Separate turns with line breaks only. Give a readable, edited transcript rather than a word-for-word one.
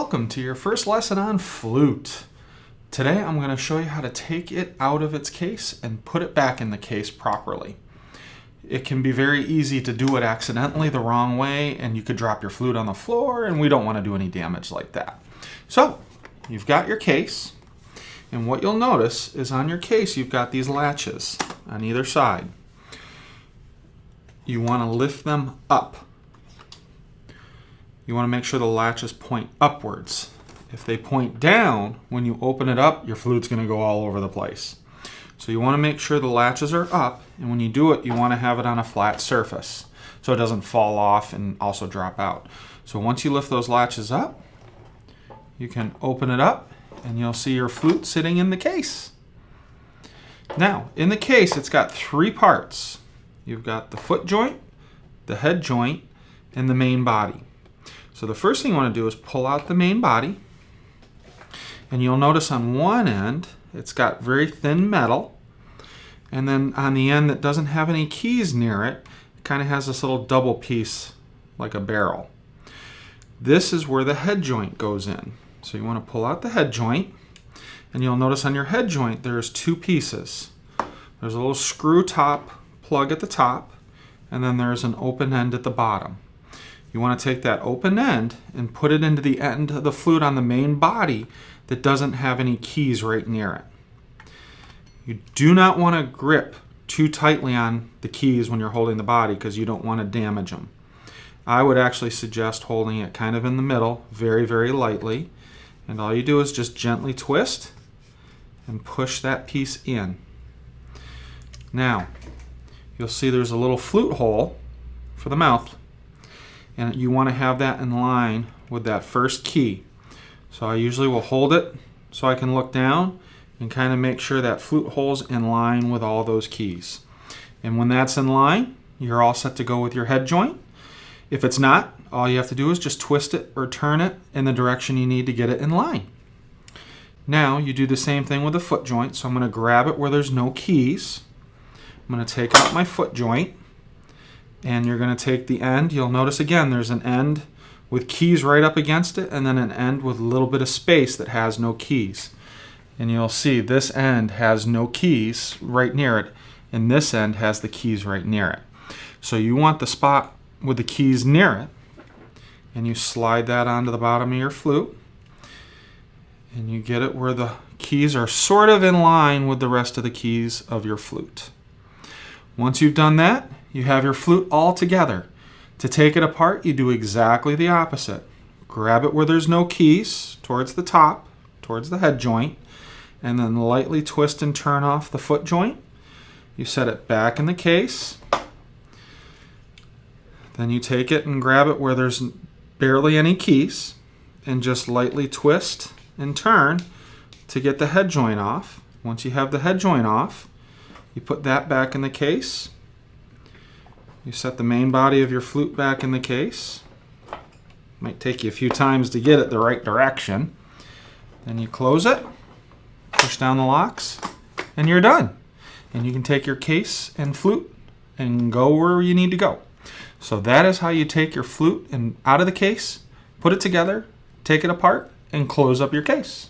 Welcome to your first lesson on flute. Today I'm going to show you how to take it out of its case and put it back in the case properly. It can be very easy to do it accidentally the wrong way, and you could drop your flute on the floor, and we don't want to do any damage like that. So you've got your case, and what you'll notice is on your case you've got these latches on either side. You want to lift them up. You want to make sure the latches point upwards. If they point down, when you open it up, your flute's going to go all over the place. So you want to make sure the latches are up, and when you do it, you want to have it on a flat surface so it doesn't fall off and also drop out. So once you lift those latches up, you can open it up, and you'll see your flute sitting in the case. Now, in the case, it's got three parts. You've got the foot joint, the head joint, and the main body. So the first thing you want to do is pull out the main body, and you'll notice on one end it's got very thin metal, and then on the end that doesn't have any keys near it, it kind of has this little double piece like a barrel. This is where the head joint goes in. So you want to pull out the head joint, and you'll notice on your head joint there's two pieces. There's a little screw top plug at the top, and then there's an open end at the bottom. You want to take that open end and put it into the end of the flute on the main body that doesn't have any keys right near it. You do not want to grip too tightly on the keys when you're holding the body because you don't want to damage them. I would actually suggest holding it kind of in the middle, very, very lightly. And all you do is just gently twist and push that piece in. Now, you'll see there's a little flute hole for the mouth, and you want to have that in line with that first key. So I usually will hold it so I can look down and kind of make sure that flute hole's in line with all those keys. And when that's in line, you're all set to go with your head joint. If it's not, all you have to do is just twist it or turn it in the direction you need to get it in line. Now you do the same thing with the foot joint. So I'm going to grab it where there's no keys. I'm going to take out my foot joint, and you're going to take the end. You'll notice again there's an end with keys right up against it, and then an end with a little bit of space that has no keys. And you'll see this end has no keys right near it, and this end has the keys right near it. So you want the spot with the keys near it, and you slide that onto the bottom of your flute, and you get it where the keys are sort of in line with the rest of the keys of your flute. Once you've done that, you have your flute all together. To take it apart, you do exactly the opposite. Grab it where there's no keys, towards the top, towards the head joint, and then lightly twist and turn off the foot joint. You set it back in the case. Then you take it and grab it where there's barely any keys, and just lightly twist and turn to get the head joint off. Once you have the head joint off, you put that back in the case. You set the main body of your flute back in the case. Might take you a few times to get it the right direction. Then you close it, push down the locks, and you're done. And you can take your case and flute and go where you need to go. So that is how you take your flute and out of the case, put it together, take it apart, and close up your case.